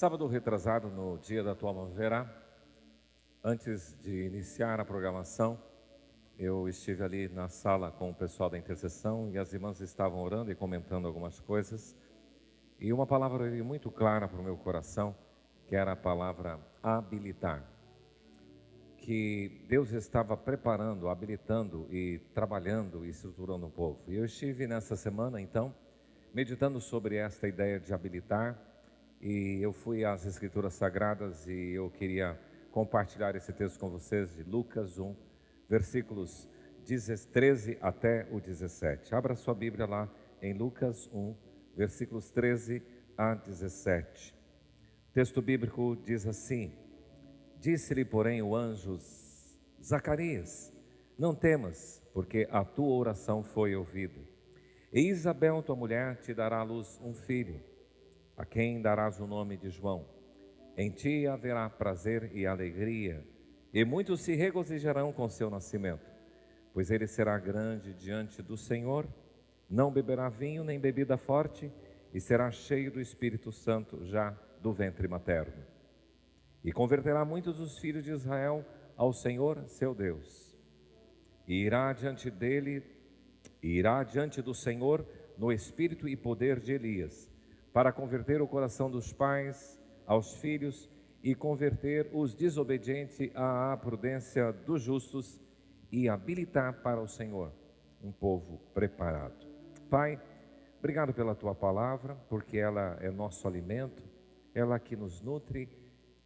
Sábado retrasado, no dia da tua verá, antes de iniciar a programação, eu estive ali na sala com o pessoal da intercessão e as irmãs estavam orando e comentando algumas coisas. E uma palavra veio muito clara para o meu coração, que era a palavra habilitar. Que Deus estava preparando, habilitando e trabalhando e estruturando um povo. E eu estive nessa semana, então, meditando sobre esta ideia de habilitar. E eu fui às Escrituras Sagradas e eu queria compartilhar esse texto com vocês de Lucas 1, versículos 13 até o 17. Abra sua Bíblia lá em Lucas 1, versículos 13 a 17. O texto bíblico diz assim: Disse-lhe, porém, o anjo: Zacarias, não temas, porque a tua oração foi ouvida. E Isabel, tua mulher, te dará à luz um filho, a quem darás o nome de João. Em ti haverá prazer e alegria, e muitos se regozijarão com seu nascimento, pois ele será grande diante do Senhor, não beberá vinho nem bebida forte, e será cheio do Espírito Santo já do ventre materno. E converterá muitos dos filhos de Israel ao Senhor seu Deus. E irá diante do Senhor no espírito e poder de Elias, para converter o coração dos pais aos filhos e converter os desobedientes à prudência dos justos e habilitar para o Senhor um povo preparado. Pai, obrigado pela tua palavra, porque ela é nosso alimento, ela que nos nutre,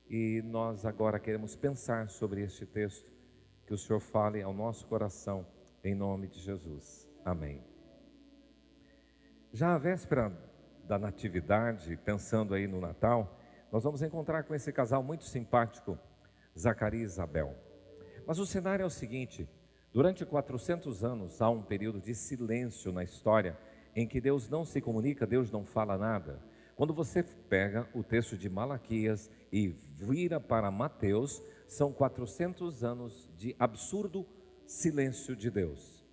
e nós agora queremos pensar sobre este texto, que o Senhor fale ao nosso coração, em nome de Jesus. Amém. Já à véspera da natividade, pensando aí no Natal, nós vamos encontrar com esse casal muito simpático, Zacarias e Isabel. Mas o cenário é o seguinte: durante 400 anos há um período de silêncio na história, em que Deus não se comunica, Deus não fala nada. Quando você pega o texto de Malaquias e vira para Mateus, são 400 anos de absurdo silêncio de Deus.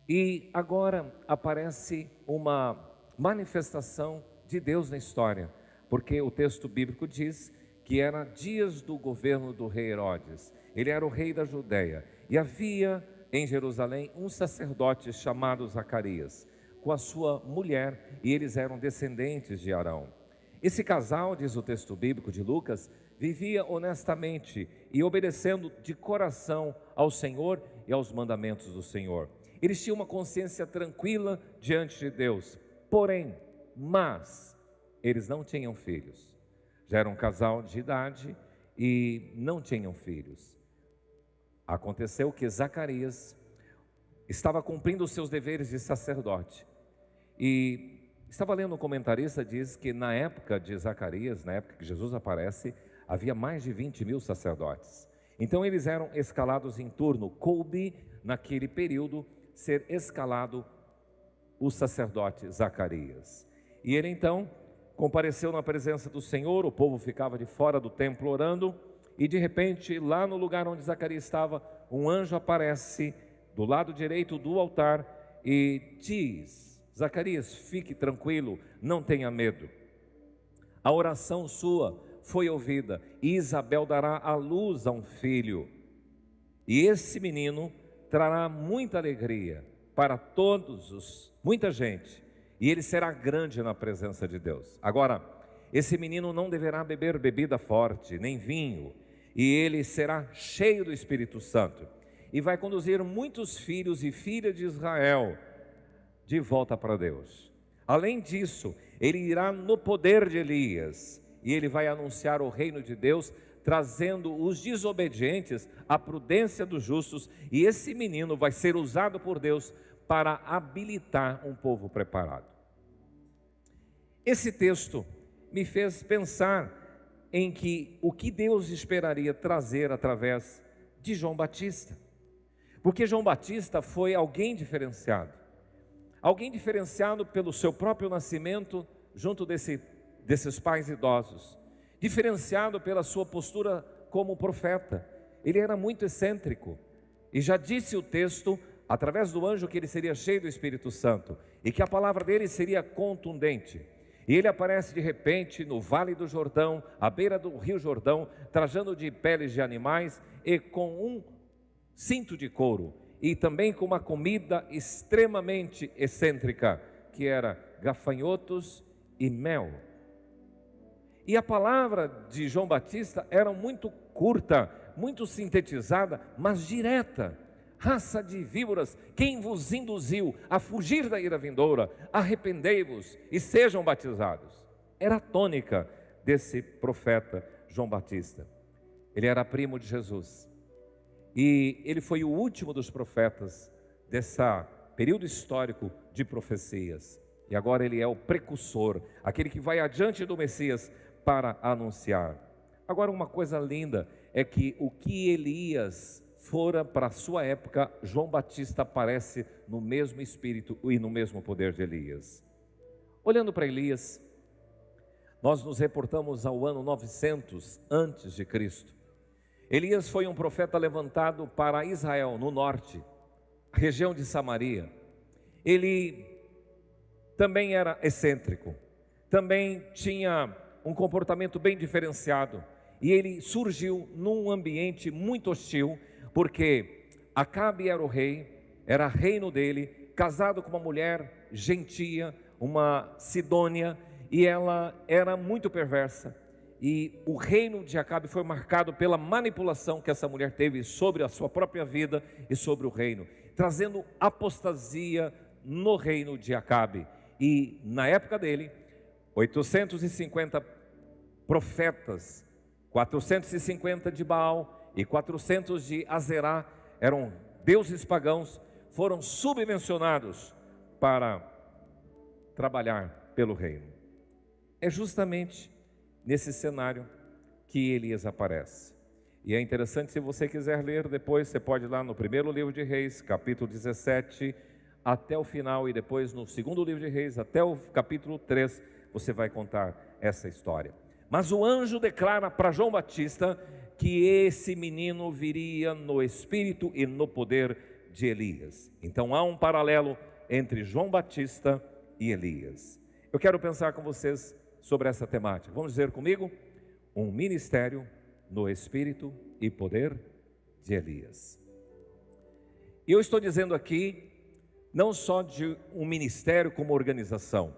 E agora aparece uma manifestação de Deus na história, porque o texto bíblico diz que era dias do governo do rei Herodes. Ele era o rei da Judeia e havia em Jerusalém um sacerdote chamado Zacarias, com a sua mulher, e eles eram descendentes de Arão. Esse casal, diz o texto bíblico de Lucas, vivia honestamente e obedecendo de coração ao Senhor e aos mandamentos do Senhor. Eles tinham uma consciência tranquila diante de Deus. Porém, eles não tinham filhos. Já eram um casal de idade e não tinham filhos. Aconteceu que Zacarias estava cumprindo os seus deveres de sacerdote. E estava lendo um comentarista, diz que na época de Zacarias, na época que Jesus aparece, havia mais de 20.000 sacerdotes. Então eles eram escalados em turno. Coube, naquele período, ser escalado o sacerdote Zacarias. E ele então compareceu na presença do Senhor. O povo ficava de fora do templo orando, e de repente, lá no lugar onde Zacarias estava, um anjo aparece do lado direito do altar e diz: Zacarias, fique tranquilo, não tenha medo. A oração sua foi ouvida, e Isabel dará à luz a um filho, e esse menino trará muita alegria para muita gente, e ele será grande na presença de Deus. Agora, esse menino não deverá beber bebida forte, nem vinho, e ele será cheio do Espírito Santo, e vai conduzir muitos filhos e filhas de Israel de volta para Deus. Além disso, ele irá no poder de Elias, e ele vai anunciar o reino de Deus, trazendo os desobedientes à prudência dos justos, e esse menino vai ser usado por Deus para habilitar um povo preparado. Esse texto me fez pensar em o que Deus esperaria trazer através de João Batista, porque João Batista foi alguém diferenciado pelo seu próprio nascimento junto desses pais idosos, diferenciado pela sua postura como profeta. Ele era muito excêntrico, e já disse o texto, através do anjo, que ele seria cheio do Espírito Santo, e que a palavra dele seria contundente. E ele aparece de repente no Vale do Jordão, à beira do Rio Jordão, trajando de peles de animais e com um cinto de couro, e também com uma comida extremamente excêntrica, que era gafanhotos e mel. E a palavra de João Batista era muito curta, muito sintetizada, mas direta. Raça de víboras, quem vos induziu a fugir da ira vindoura? Arrependei-vos e sejam batizados. Era a tônica desse profeta João Batista. Ele era primo de Jesus. E ele foi o último dos profetas desse período histórico de profecias. E agora ele é o precursor, aquele que vai adiante do Messias para anunciar. Agora, uma coisa linda é que o que Elias fora para a sua época, João Batista aparece no mesmo espírito e no mesmo poder de Elias. Olhando para Elias, nós nos reportamos ao ano 900 antes de Cristo. Elias foi um profeta levantado para Israel, no norte, região de Samaria. Ele também era excêntrico, também tinha um comportamento bem diferenciado, e ele surgiu num ambiente muito hostil, porque Acabe era o rei, era reino dele, casado com uma mulher gentia, uma sidônia, e ela era muito perversa. E o reino de Acabe foi marcado pela manipulação que essa mulher teve sobre a sua própria vida e sobre o reino, trazendo apostasia no reino de Acabe. E na época dele, 850 profetas, 450 de Baal e 400 de Azerá, eram deuses pagãos, foram subvencionados para trabalhar pelo reino. É justamente nesse cenário que Elias aparece. E é interessante, se você quiser ler depois, você pode ir lá no primeiro livro de Reis, capítulo 17, até o final, e depois no segundo livro de Reis, até o capítulo 3, você vai contar essa história. Mas o anjo declara para João Batista que esse menino viria no espírito e no poder de Elias. Então há um paralelo entre João Batista e Elias. Eu quero pensar com vocês sobre essa temática. Vamos dizer comigo? Um ministério no espírito e poder de Elias. E eu estou dizendo aqui não só de um ministério como organização,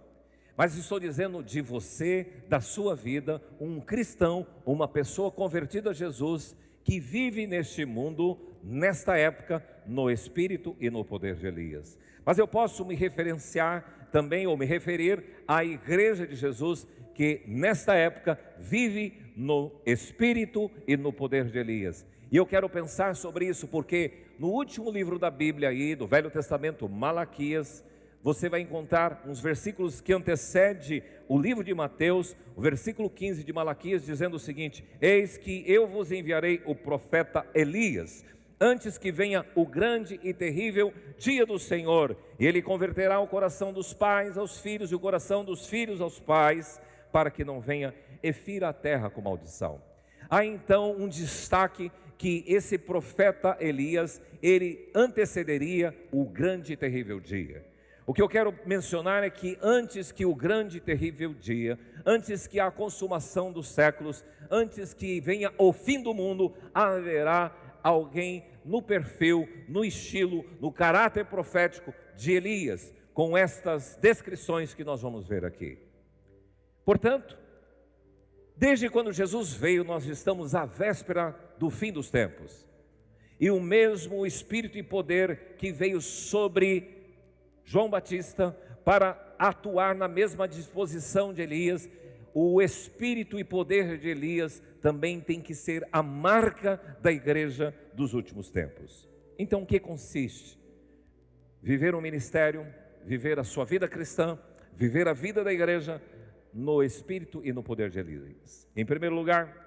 mas estou dizendo de você, da sua vida, um cristão, uma pessoa convertida a Jesus, que vive neste mundo, nesta época, no espírito e no poder de Elias. Mas eu posso me referenciar também, ou me referir à igreja de Jesus, que nesta época vive no espírito e no poder de Elias. E eu quero pensar sobre isso, porque no último livro da Bíblia aí, do Velho Testamento, Malaquias, você vai encontrar uns versículos que antecedem o livro de Mateus, o versículo 15 de Malaquias, dizendo o seguinte: eis que eu vos enviarei o profeta Elias, antes que venha o grande e terrível dia do Senhor, e ele converterá o coração dos pais aos filhos e o coração dos filhos aos pais, para que não venha e fira a terra com maldição. Há então um destaque que esse profeta Elias, ele antecederia o grande e terrível dia. O que eu quero mencionar é que antes que o grande e terrível dia, antes que a consumação dos séculos, antes que venha o fim do mundo, haverá alguém no perfil, no estilo, no caráter profético de Elias, com estas descrições que nós vamos ver aqui. Portanto, desde quando Jesus veio, nós estamos à véspera do fim dos tempos. E o mesmo Espírito e poder que veio sobre João Batista para atuar na mesma disposição de Elias, o Espírito e poder de Elias também tem que ser a marca da igreja dos últimos tempos. Então, o que consiste? Viver um ministério, viver a sua vida cristã, viver a vida da igreja no Espírito e no poder de Elias. Em primeiro lugar,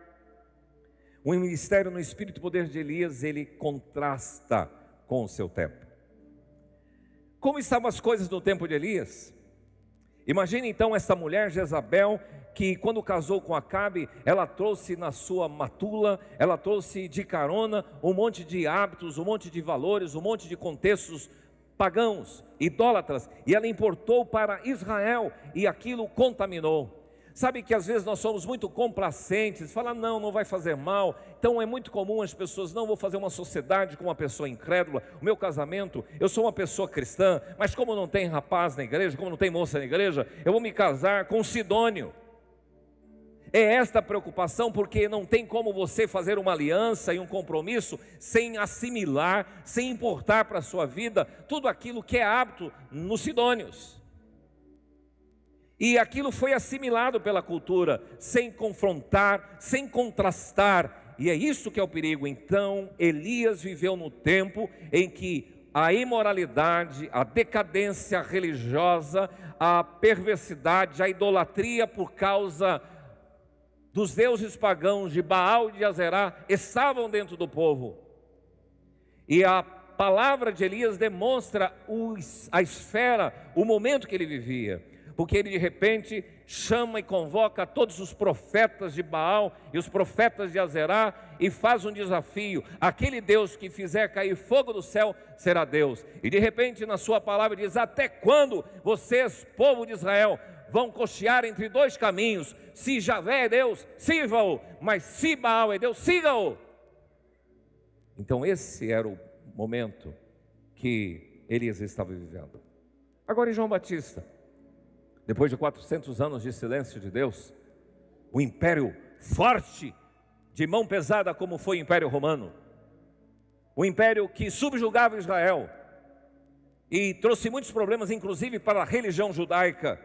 o ministério no Espírito e poder de Elias, ele contrasta com o seu tempo. Como estavam as coisas no tempo de Elias? Imagine então essa mulher Jezabel, que quando casou com Acabe, ela trouxe na sua matula, ela trouxe de carona um monte de hábitos, um monte de valores, um monte de contextos pagãos, idólatras, e ela importou para Israel, e aquilo contaminou. Sabe que às vezes nós somos muito complacentes, falar não vai fazer mal. Então é muito comum as pessoas, não vou fazer uma sociedade com uma pessoa incrédula. O meu casamento, eu sou uma pessoa cristã, mas como não tem rapaz na igreja, como não tem moça na igreja, eu vou me casar com um sidônio. É esta preocupação, porque não tem como você fazer uma aliança e um compromisso sem assimilar, sem importar para a sua vida tudo aquilo que é hábito nos sidônios. E aquilo foi assimilado pela cultura, sem confrontar, sem contrastar. E é isso que é o perigo. Então, Elias viveu no tempo em que a imoralidade, a decadência religiosa, a perversidade, a idolatria por causa dos deuses pagãos de Baal e de Azerá estavam dentro do povo. E a palavra de Elias demonstra a esfera, o momento que ele vivia. Porque ele de repente chama e convoca todos os profetas de Baal e os profetas de Azerá e faz um desafio: aquele Deus que fizer cair fogo do céu será Deus. E de repente na sua palavra diz: até quando vocês, povo de Israel, vão cochear entre dois caminhos? Se Javé é Deus, sirva-o, mas se Baal é Deus, siga-o. Então esse era o momento que Elias estava vivendo. Agora em João Batista, depois de 400 anos de silêncio de Deus, o império forte, de mão pesada como foi o Império Romano, o império que subjugava Israel e trouxe muitos problemas, inclusive para a religião judaica.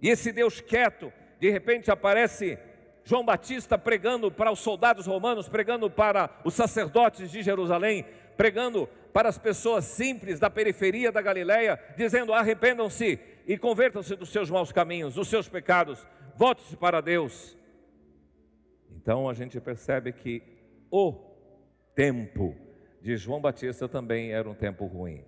E esse Deus quieto, de repente aparece João Batista pregando para os soldados romanos, pregando para os sacerdotes de Jerusalém, pregando para as pessoas simples da periferia da Galileia, dizendo: arrependam-se e convertam-se dos seus maus caminhos, dos seus pecados, volte-se para Deus. Então a gente percebe que o tempo de João Batista também era um tempo ruim.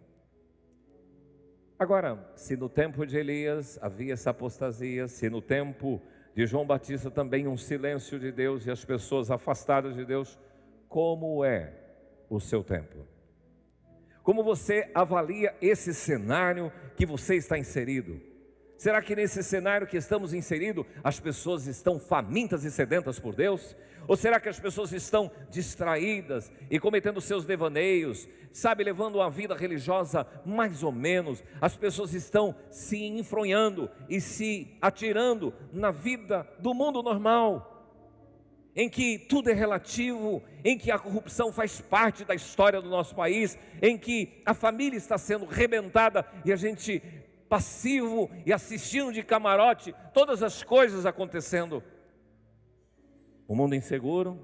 Agora, se no tempo de Elias havia essa apostasia, se no tempo de João Batista também um silêncio de Deus e as pessoas afastadas de Deus, como é o seu tempo? Como você avalia esse cenário que você está inserido? Será que nesse cenário que estamos inseridos, as pessoas estão famintas e sedentas por Deus? Ou será que as pessoas estão distraídas e cometendo seus devaneios, levando uma vida religiosa mais ou menos? As pessoas estão se enfronhando e se atirando na vida do mundo normal, em que tudo é relativo, em que a corrupção faz parte da história do nosso país, em que a família está sendo rebentada e a gente passivo e assistindo de camarote todas as coisas acontecendo. O mundo inseguro,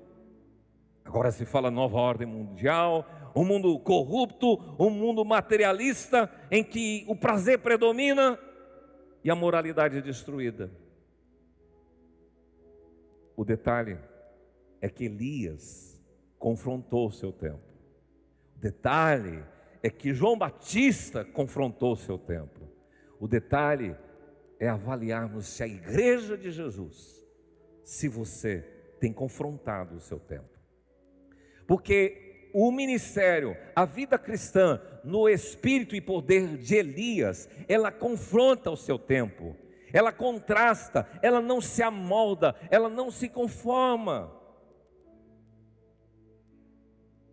agora se fala nova ordem mundial, um mundo corrupto, um mundo materialista, em que o prazer predomina e a moralidade é destruída. O detalhe é que Elias confrontou o seu tempo. O detalhe é que João Batista confrontou o seu tempo. O detalhe é avaliarmos se a igreja de Jesus, se você tem confrontado o seu tempo. Porque o ministério, a vida cristã, no espírito e poder de Elias, ela confronta o seu tempo, ela contrasta, ela não se amolda, ela não se conforma.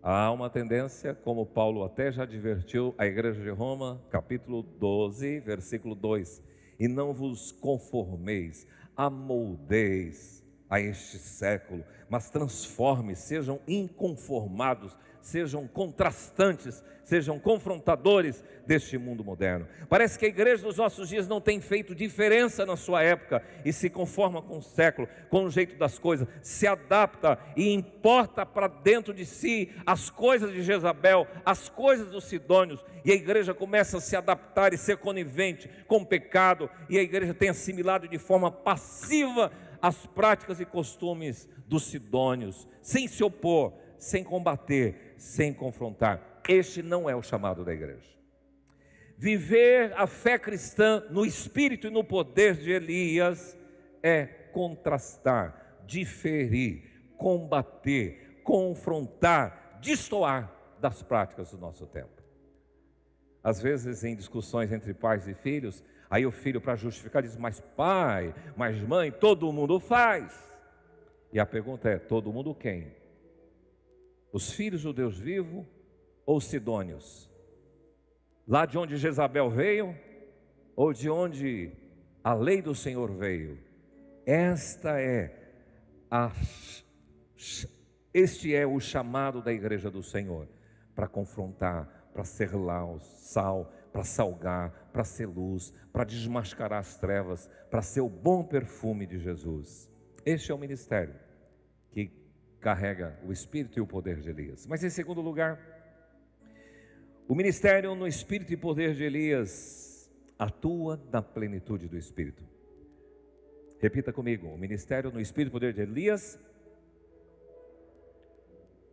Há uma tendência, como Paulo até já advertiu a igreja de Roma, capítulo 12, versículo 2: e não vos conformeis, amoldeis a este século, mas transforme, sejam inconformados, sejam contrastantes, sejam confrontadores deste mundo moderno. Parece que a igreja dos nossos dias não tem feito diferença na sua época e se conforma com o século, com o jeito das coisas, se adapta e importa para dentro de si as coisas de Jezabel, as coisas dos sidônios, e a igreja começa a se adaptar e ser conivente com o pecado, e a igreja tem assimilado de forma passiva as práticas e costumes dos sidônios, sem se opor, sem combater, sem confrontar. Este não é o chamado da igreja. Viver a fé cristã no espírito e no poder de Elias é contrastar, diferir, combater, confrontar, destoar das práticas do nosso tempo. às vezes em discussões entre pais e filhos, aí o filho, para justificar, diz: mas pai, mas mãe, todo mundo faz. E a pergunta é: todo mundo quem? Os filhos do Deus vivo ou os sidônios? Lá de onde Jezabel veio ou de onde a lei do Senhor veio? Este é o chamado da igreja do Senhor, para confrontar, para ser sal, para salgar, para ser luz, para desmascarar as trevas, para ser o bom perfume de Jesus. Este é o ministério que carrega o espírito e o poder de Elias. Mas em segundo lugar, o ministério no espírito e poder de Elias atua na plenitude do espírito. Repita comigo: o ministério no espírito e poder de Elias,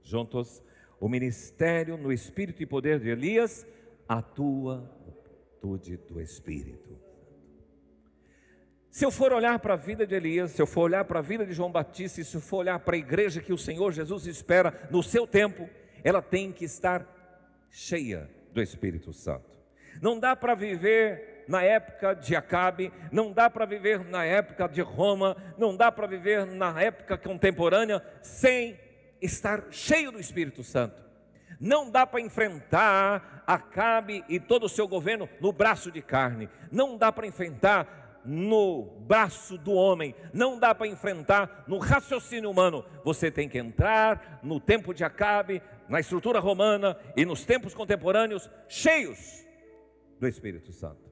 juntos, o ministério no espírito e poder de Elias atua na plenitude do espírito. Se eu for olhar para a vida de Elias, se eu for olhar para a vida de João Batista, e se eu for olhar para a igreja que o Senhor Jesus espera no seu tempo, ela tem que estar cheia do Espírito Santo. Não dá para viver na época de Acabe, não dá para viver na época de Roma, não dá para viver na época contemporânea sem estar cheio do Espírito Santo. Não dá para enfrentar Acabe e todo o seu governo no braço de carne. Não dá para enfrentar no braço do homem. Não dá para enfrentar no raciocínio humano. Você tem que entrar no tempo de Acabe, na estrutura romana e nos tempos contemporâneos, cheios do Espírito Santo.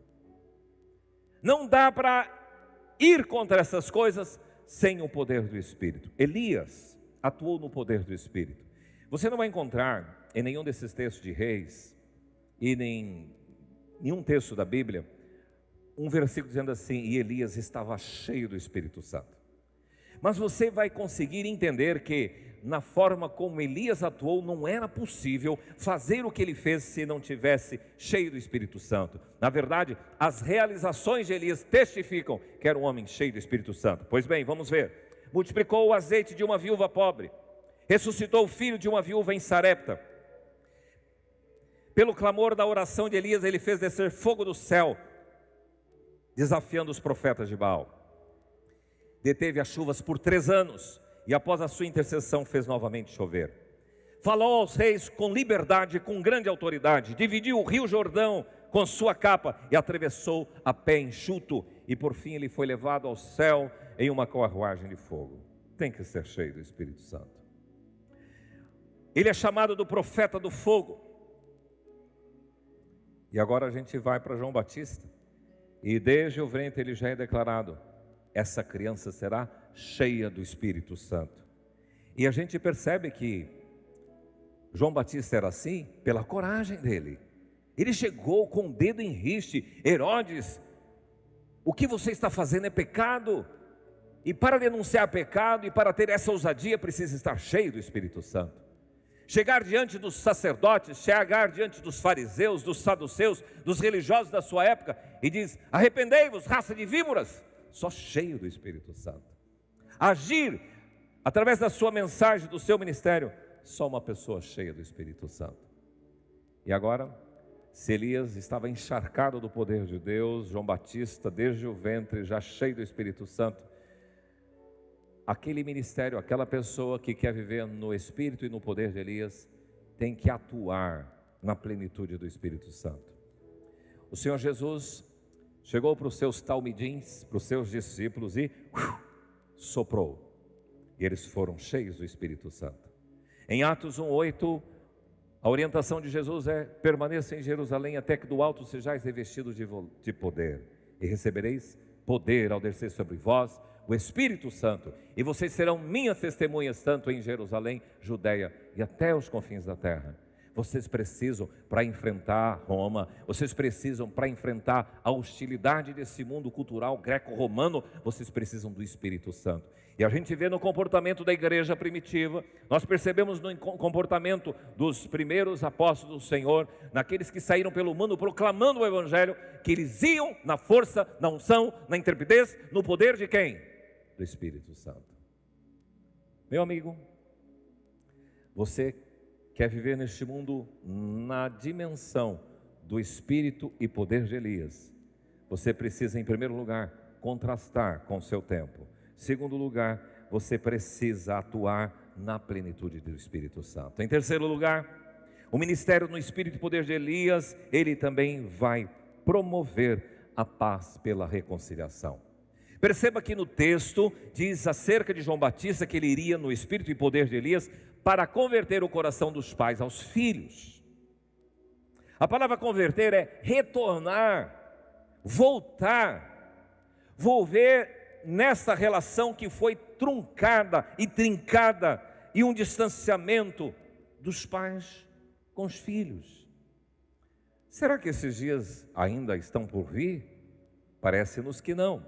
Não dá para ir contra essas coisas sem o poder do Espírito. Elias atuou no poder do Espírito. Você não vai encontrar em nenhum desses textos de Reis e em nenhum texto da Bíblia um versículo dizendo assim: e Elias estava cheio do Espírito Santo. Mas você vai conseguir entender que na forma como Elias atuou, não era possível fazer o que ele fez se não tivesse cheio do Espírito Santo. Na verdade, as realizações de Elias testificam que era um homem cheio do Espírito Santo. Pois bem, vamos ver. Multiplicou o azeite de uma viúva pobre, ressuscitou o filho de uma viúva em Sarepta. Pelo clamor da oração de Elias, ele fez descer fogo do céu, desafiando os profetas de Baal. Deteve as chuvas por 3 anos, e após a sua intercessão fez novamente chover. Falou aos reis com liberdade, com grande autoridade, dividiu o rio Jordão com sua capa e atravessou a pé enxuto, e por fim ele foi levado ao céu em uma carruagem de fogo. Tem que ser cheio do Espírito Santo. Ele é chamado do profeta do fogo. E agora a gente vai para João Batista, e desde o ventre ele já é declarado: essa criança será cheia do Espírito Santo. E a gente percebe que João Batista era assim pela coragem dele. Ele chegou com o dedo em riste: Herodes, o que você está fazendo é pecado. E para denunciar pecado e para ter essa ousadia, precisa estar cheio do Espírito Santo. Chegar diante dos sacerdotes, chegar diante dos fariseus, dos saduceus, dos religiosos da sua época, e diz: arrependei-vos, raça de víboras. Só cheio do Espírito Santo. Agir através da sua mensagem, do seu ministério, só uma pessoa cheia do Espírito Santo. E agora, se Elias estava encharcado do poder de Deus, João Batista desde o ventre já cheio do Espírito Santo, aquele ministério, aquela pessoa que quer viver no Espírito e no poder de Elias, tem que atuar na plenitude do Espírito Santo. O Senhor Jesus chegou para os seus talmidins, para os seus discípulos e soprou. E eles foram cheios do Espírito Santo. Em Atos 1:8, a orientação de Jesus é: permaneça em Jerusalém até que do alto sejais revestidos de poder. E recebereis poder ao descer sobre vós o Espírito Santo. E vocês serão minhas testemunhas, tanto em Jerusalém, Judeia e até os confins da terra. Vocês precisam, para enfrentar Roma, vocês precisam, para enfrentar a hostilidade desse mundo cultural greco-romano, vocês precisam do Espírito Santo. E a gente vê no comportamento da igreja primitiva, nós percebemos no comportamento dos primeiros apóstolos do Senhor, naqueles que saíram pelo mundo proclamando o Evangelho, que eles iam na força, na unção, na intrepidez, no poder de quem? Do Espírito Santo. Meu amigo, você quer viver neste mundo na dimensão do espírito e poder de Elias, você precisa, em primeiro lugar, contrastar com o seu tempo. Segundo lugar, você precisa atuar na plenitude do Espírito Santo. Em terceiro lugar, o ministério no espírito e poder de Elias, ele também vai promover a paz pela reconciliação. Perceba que no texto diz acerca de João Batista que ele iria no espírito e poder de Elias para converter o coração dos pais aos filhos. A palavra converter é retornar, voltar, volver nessa relação que foi truncada e trincada e um distanciamento dos pais com os filhos. Será que esses dias ainda estão por vir? Parece-nos que não.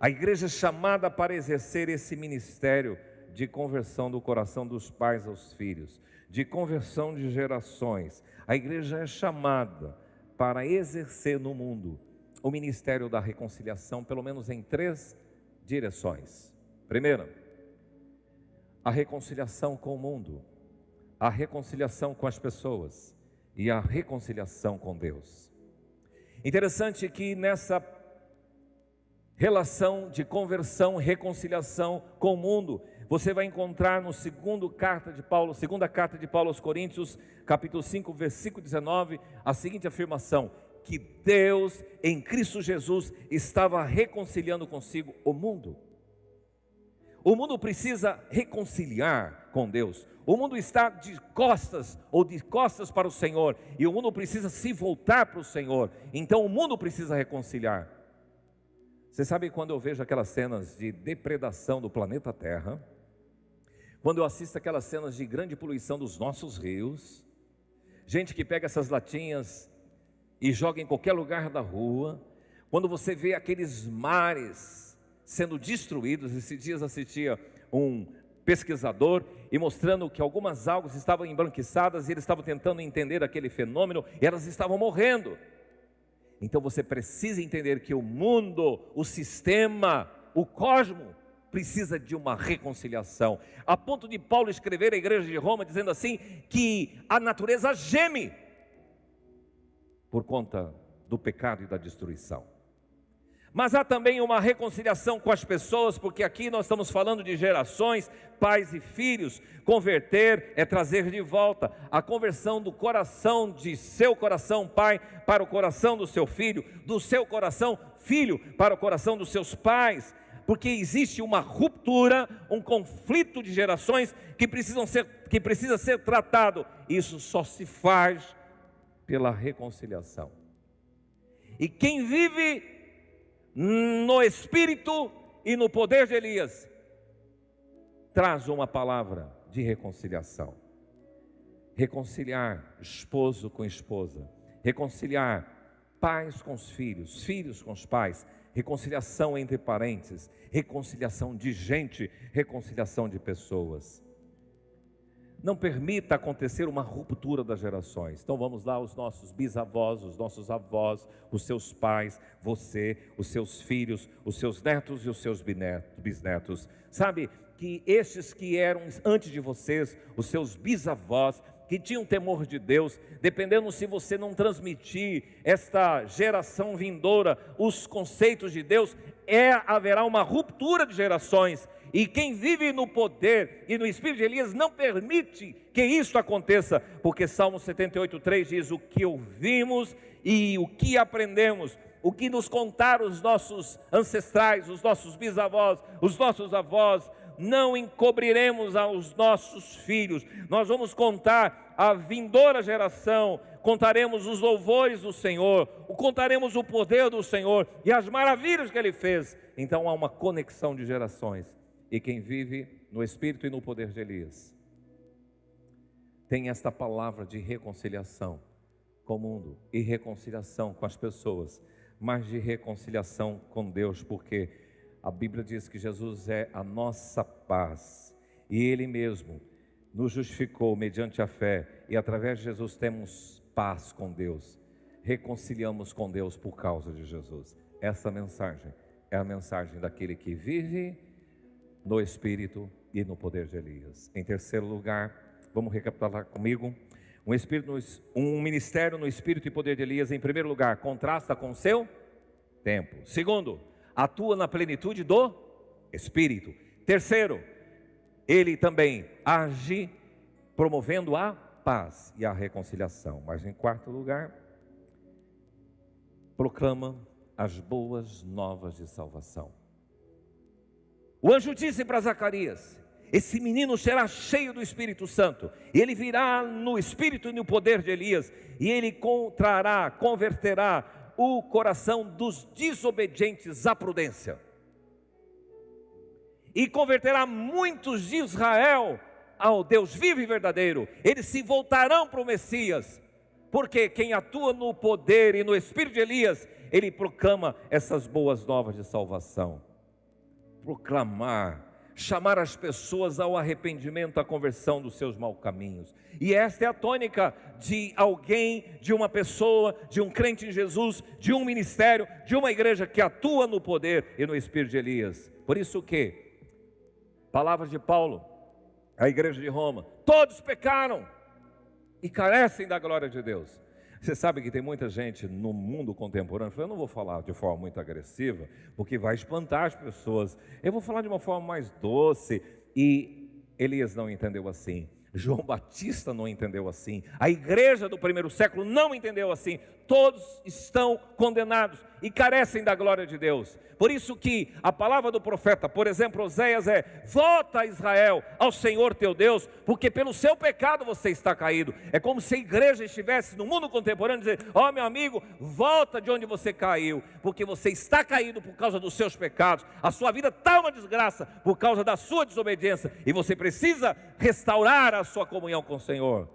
A igreja é chamada para exercer esse ministério de conversão do coração dos pais aos filhos, de conversão de gerações. A igreja é chamada para exercer no mundo o ministério da reconciliação, pelo menos em 3 direções. Primeira, a reconciliação com o mundo, a reconciliação com as pessoas e a reconciliação com Deus. Interessante que nessa relação de conversão, reconciliação com o mundo, você vai encontrar no segunda carta de Paulo aos Coríntios, capítulo 5, versículo 19, a seguinte afirmação: que Deus em Cristo Jesus estava reconciliando consigo o mundo. O mundo precisa reconciliar com Deus. O mundo está de costas para o Senhor, e o mundo precisa se voltar para o Senhor. Então o mundo precisa reconciliar. Você sabe, quando eu vejo aquelas cenas de depredação do planeta Terra, quando eu assisto aquelas cenas de grande poluição dos nossos rios, gente que pega essas latinhas e joga em qualquer lugar da rua, quando você vê aqueles mares sendo destruídos. Esses dias assistia um pesquisador e mostrando que algumas algas estavam embranquiçadas e eles estavam tentando entender aquele fenômeno e elas estavam morrendo. Então você precisa entender que o mundo, o sistema, o cosmos precisa de uma reconciliação, a ponto de Paulo escrever à igreja de Roma dizendo assim, que a natureza geme por conta do pecado e da destruição. Mas há também uma reconciliação com as pessoas, porque aqui nós estamos falando de gerações, pais e filhos. Converter é trazer de volta a conversão do coração, de seu coração pai para o coração do seu filho, do seu coração filho para o coração dos seus pais, porque existe uma ruptura, um conflito de gerações que precisa ser tratado. Isso só se faz pela reconciliação. E quem vive no espírito e no poder de Elias traz uma palavra de reconciliação. Reconciliar esposo com esposa, reconciliar pais com os filhos, filhos com os pais, reconciliação entre parentes, reconciliação de gente, reconciliação de pessoas. Não permita acontecer uma ruptura das gerações. Então vamos lá, os nossos bisavós, os nossos avós, os seus pais, você, os seus filhos, os seus netos e os seus bisnetos. Sabe que estes que eram antes de vocês, os seus bisavós, que tinham temor de Deus, dependendo se você não transmitir esta geração vindoura os conceitos de Deus, haverá uma ruptura de gerações. E quem vive no poder e no espírito de Elias não permite que isso aconteça, porque Salmo 78:3 diz: o que ouvimos e o que aprendemos, o que nos contaram os nossos ancestrais, os nossos bisavós, os nossos avós, não encobriremos aos nossos filhos. Nós vamos contar à vindoura geração, contaremos os louvores do Senhor, contaremos o poder do Senhor e as maravilhas que Ele fez. Então há uma conexão de gerações. E quem vive no espírito e no poder de Elias tem esta palavra de reconciliação com o mundo e reconciliação com as pessoas, mas de reconciliação com Deus, porque a Bíblia diz que Jesus é a nossa paz e Ele mesmo nos justificou mediante a fé, e através de Jesus temos paz com Deus, reconciliamos com Deus por causa de Jesus. Essa mensagem é a mensagem daquele que vive no espírito e no poder de Elias. Em terceiro lugar, vamos recapitular comigo, Um ministério no espírito e poder de Elias, em primeiro lugar, contrasta com o seu tempo. Segundo, atua na plenitude do espírito. Terceiro, ele também age promovendo a paz e a reconciliação. Mas em quarto lugar, proclama as boas novas de salvação. O anjo disse para Zacarias: esse menino será cheio do Espírito Santo, e ele virá no espírito e no poder de Elias, e ele converterá o coração dos desobedientes à prudência, e converterá muitos de Israel ao Deus vivo e verdadeiro. Eles se voltarão para o Messias, porque quem atua no poder e no espírito de Elias, ele proclama essas boas novas de salvação. Proclamar, chamar as pessoas ao arrependimento, à conversão dos seus maus caminhos. E esta é a tônica de alguém, de uma pessoa, de um crente em Jesus, de um ministério, de uma igreja que atua no poder e no espírito de Elias. Por isso que, palavras de Paulo à igreja de Roma: todos pecaram e carecem da glória de Deus. Você sabe que tem muita gente no mundo contemporâneo, eu não vou falar de forma muito agressiva, porque vai espantar as pessoas. Eu vou falar de uma forma mais doce. E Elias não entendeu assim, João Batista não entendeu assim, a igreja do primeiro século não entendeu assim. Todos estão condenados e carecem da glória de Deus. Por isso que a palavra do profeta, por exemplo, Oséias, é: volta, Israel, ao Senhor teu Deus, porque pelo seu pecado você está caído. É como se a igreja estivesse no mundo contemporâneo dizendo: ó, meu amigo, volta de onde você caiu, porque você está caído por causa dos seus pecados. A sua vida está uma desgraça por causa da sua desobediência, e você precisa restaurar a sua comunhão com o Senhor.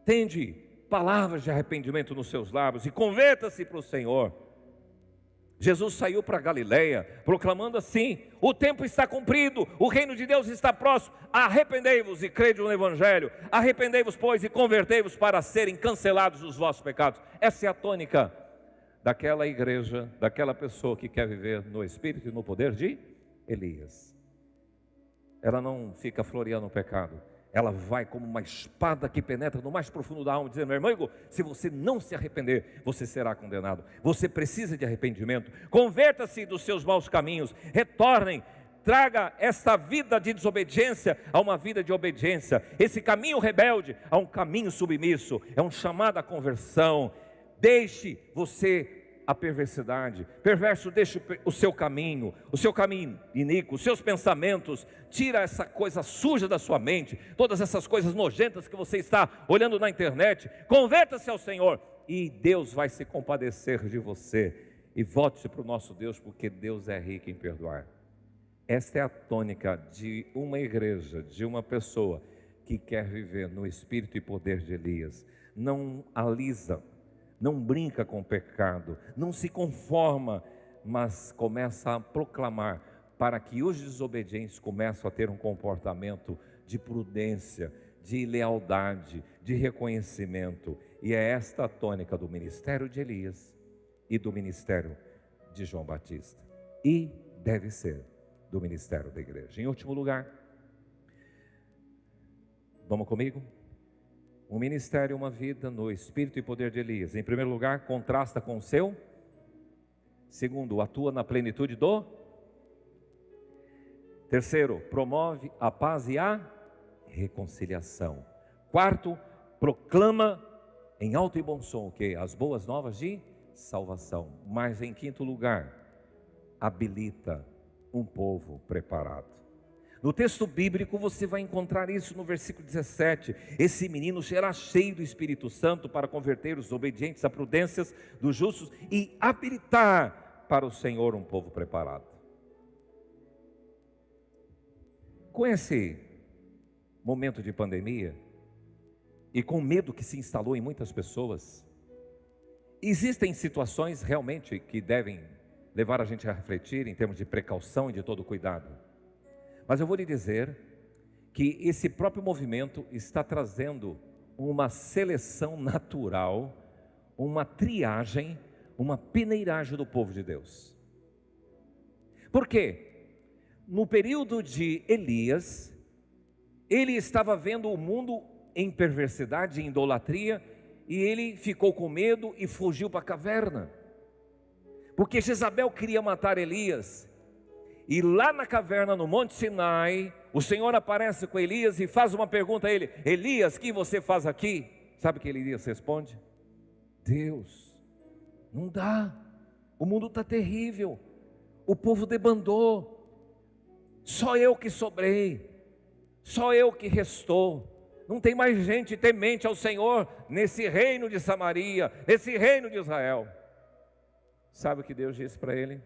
Entende? Palavras de arrependimento nos seus lábios, e converta-se para o Senhor. Jesus saiu para Galileia proclamando assim: o tempo está cumprido, o reino de Deus está próximo, arrependei-vos e crede no Evangelho. Arrependei-vos, pois, e convertei-vos para serem cancelados os vossos pecados. Essa é a tônica daquela igreja, daquela pessoa que quer viver no espírito e no poder de Elias. Ela não fica floreando o pecado, ela vai como uma espada que penetra no mais profundo da alma, dizendo: meu amigo, se você não se arrepender, você será condenado. Você precisa de arrependimento. Converta-se dos seus maus caminhos, retornem, traga esta vida de desobediência a uma vida de obediência, esse caminho rebelde a um caminho submisso. É um chamado à conversão. Deixe você a perversidade, perverso, deixe o seu caminho iníquo, os seus pensamentos, tira essa coisa suja da sua mente, todas essas coisas nojentas que você está olhando na internet. Converta-se ao Senhor e Deus vai se compadecer de você, e volte-se para o nosso Deus, porque Deus é rico em perdoar. Esta é a tônica de uma igreja, de uma pessoa que quer viver no espírito e poder de Elias. Não alisa, não brinca com o pecado, não se conforma, mas começa a proclamar, para que os desobedientes comecem a ter um comportamento de prudência, de lealdade, de reconhecimento. E é esta a tônica do ministério de Elias e do ministério de João Batista, e deve ser do ministério da igreja. Em último lugar, vamos comigo? Um ministério, uma vida no espírito e poder de Elias. Em primeiro lugar, contrasta com o seu. Segundo, atua na plenitude do. Terceiro, promove a paz e a reconciliação. Quarto, proclama em alto e bom som o quê? As boas novas de salvação. Mas em quinto lugar, habilita um povo preparado. No texto bíblico você vai encontrar isso no versículo 17. Esse menino será cheio do Espírito Santo para converter os obedientes à prudências dos justos e habilitar para o Senhor um povo preparado. Com esse momento de pandemia e com o medo que se instalou em muitas pessoas, existem situações realmente que devem levar a gente a refletir em termos de precaução e de todo cuidado. Mas eu vou lhe dizer que esse próprio movimento está trazendo uma seleção natural, uma triagem, uma peneiragem do povo de Deus. Por quê? No período de Elias, ele estava vendo o mundo em perversidade, em idolatria, e ele ficou com medo e fugiu para a caverna, porque Jezabel queria matar Elias. E lá na caverna, no Monte Sinai, o Senhor aparece com Elias e faz uma pergunta a ele: Elias, o que você faz aqui? Sabe o que Elias responde? Deus, não dá, o mundo está terrível, o povo debandou, só eu que sobrei, só eu que restou, não tem mais gente temente ao Senhor nesse reino de Samaria, nesse reino de Israel. Sabe o que Deus disse para ele?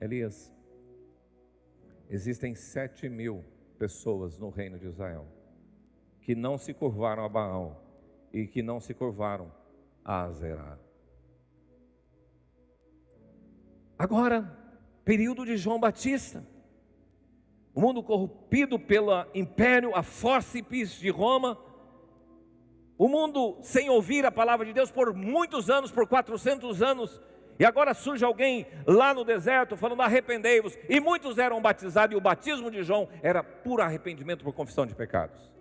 Elias, existem 7.000 pessoas no reino de Israel que não se curvaram a Baal e que não se curvaram a Azerá. Agora, período de João Batista, o mundo corrompido pelo império, a fórceps de Roma, o mundo sem ouvir a palavra de Deus por muitos anos, por 400 anos, e agora surge alguém lá no deserto falando: arrependei-vos, e muitos eram batizados, e o batismo de João era puro arrependimento por confissão de pecados.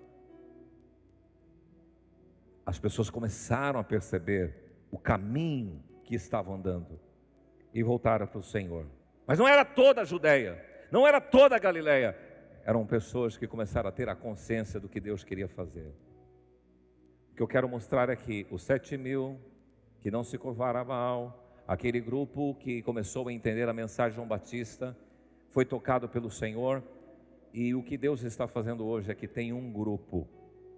As pessoas começaram a perceber o caminho que estavam andando e voltaram para o Senhor. Mas não era toda a Judéia, não era toda a Galileia, eram pessoas que começaram a ter a consciência do que Deus queria fazer. O que eu quero mostrar é que os 7.000 que não se curvaram a Baal, aquele grupo que começou a entender a mensagem de João Batista, foi tocado pelo Senhor. E o que Deus está fazendo hoje é que tem um grupo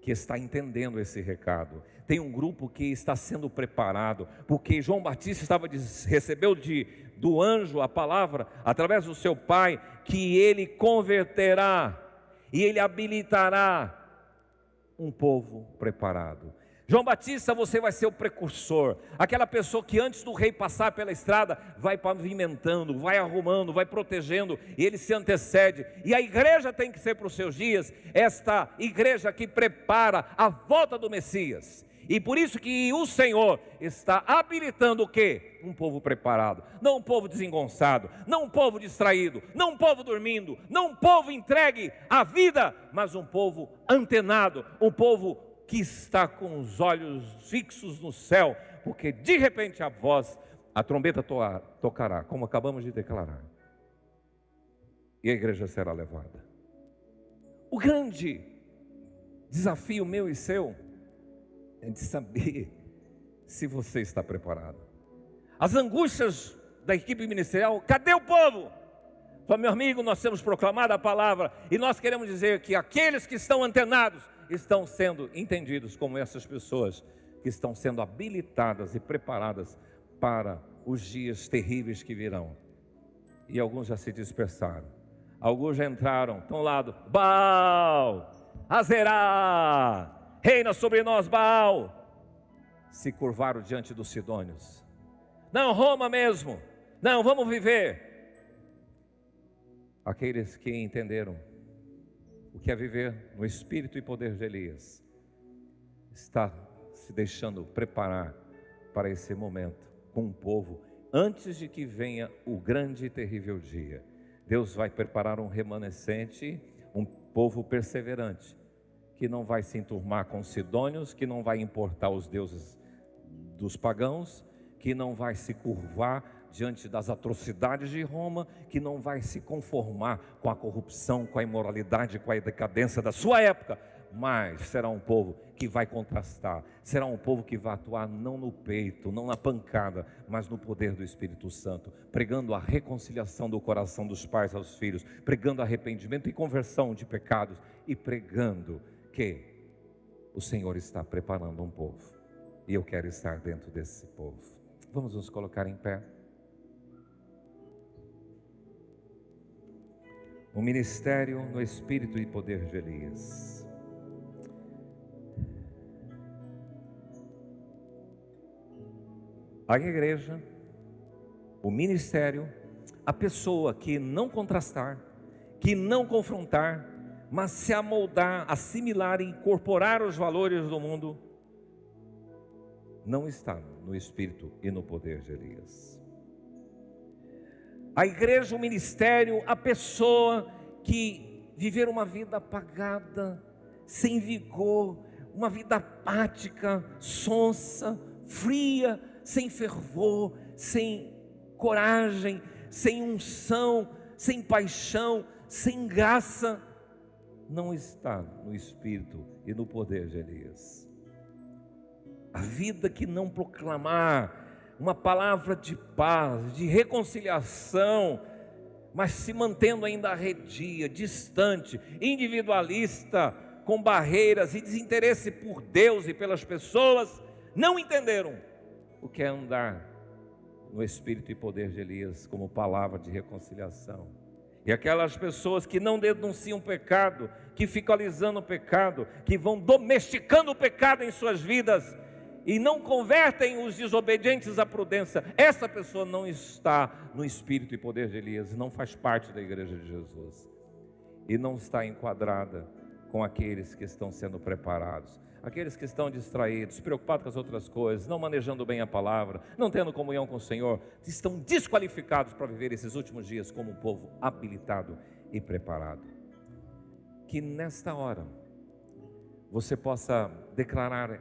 que está entendendo esse recado, tem um grupo que está sendo preparado, porque João Batista recebeu do anjo a palavra, através do seu pai, que ele converterá, e ele habilitará um povo preparado. João Batista, você vai ser o precursor, aquela pessoa que antes do rei passar pela estrada, vai pavimentando, vai arrumando, vai protegendo, e ele se antecede. E a igreja tem que ser para os seus dias, esta igreja que prepara a volta do Messias. E por isso que o Senhor está habilitando o quê? Um povo preparado, não um povo desengonçado, não um povo distraído, não um povo dormindo, não um povo entregue à vida, mas um povo antenado, um povo que está com os olhos fixos no céu, porque de repente a trombeta tocará, como acabamos de declarar, e a igreja será levada. O grande desafio meu e seu é de saber se você está preparado. As angústias da equipe ministerial: cadê o povo? Fala: meu amigo, nós temos proclamado a palavra, e nós queremos dizer que aqueles que estão antenados estão sendo entendidos como essas pessoas que estão sendo habilitadas e preparadas para os dias terríveis que virão. E alguns já se dispersaram, alguns já entraram, estão lá do Baal, Azerá, reina sobre nós, Baal. Se curvaram diante dos sidônios. Não, Roma mesmo, não, vamos viver. Aqueles que entenderam o que é viver no espírito e poder de Elias, está se deixando preparar para esse momento com o povo, antes de que venha o grande e terrível dia. Deus vai preparar um remanescente, um povo perseverante, que não vai se enturmar com os sidônios, que não vai importar os deuses dos pagãos, que não vai se curvar diante das atrocidades de Roma, que não vai se conformar com a corrupção, com a imoralidade, com a decadência da sua época, mas será um povo que vai contrastar, será um povo que vai atuar não no peito, não na pancada, mas no poder do Espírito Santo, pregando a reconciliação do coração dos pais aos filhos, pregando arrependimento e conversão de pecados, e pregando que o Senhor está preparando um povo, e eu quero estar dentro desse povo. Vamos nos colocar em pé. O ministério no espírito e poder de Elias. A igreja, o ministério, a pessoa que não contrastar, que não confrontar, mas se amoldar, assimilar e incorporar os valores do mundo, não está no espírito e no poder de Elias. A igreja, o ministério, a pessoa que viver uma vida apagada, sem vigor, uma vida apática, sonsa, fria, sem fervor, sem coragem, sem unção, sem paixão, sem graça, não está no espírito e no poder de Elias. A vida que não proclamar uma palavra de paz, de reconciliação, mas se mantendo ainda arredia, distante, individualista, com barreiras e desinteresse por Deus e pelas pessoas, não entenderam o que é andar no espírito e poder de Elias como palavra de reconciliação. E aquelas pessoas que não denunciam o pecado, que ficam alisando o pecado, que vão domesticando o pecado em suas vidas e não convertem os desobedientes à prudência, essa pessoa não está no espírito e poder de Elias, não faz parte da igreja de Jesus e não está enquadrada com aqueles que estão sendo preparados, aqueles que estão distraídos, preocupados com as outras coisas, não manejando bem a palavra, não tendo comunhão com o Senhor, estão desqualificados para viver esses últimos dias como um povo habilitado e preparado. Que nesta hora você possa declarar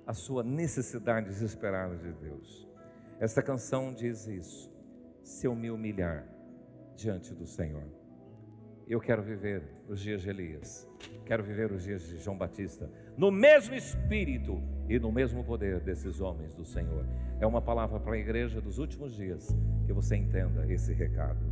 a sua necessidade desesperada de Deus. Esta canção diz isso: se eu me humilhar diante do Senhor. Eu quero viver os dias de Elias, quero viver os dias de João Batista, no mesmo espírito e no mesmo poder desses homens do Senhor. É uma palavra para a igreja dos últimos dias, que você entenda esse recado.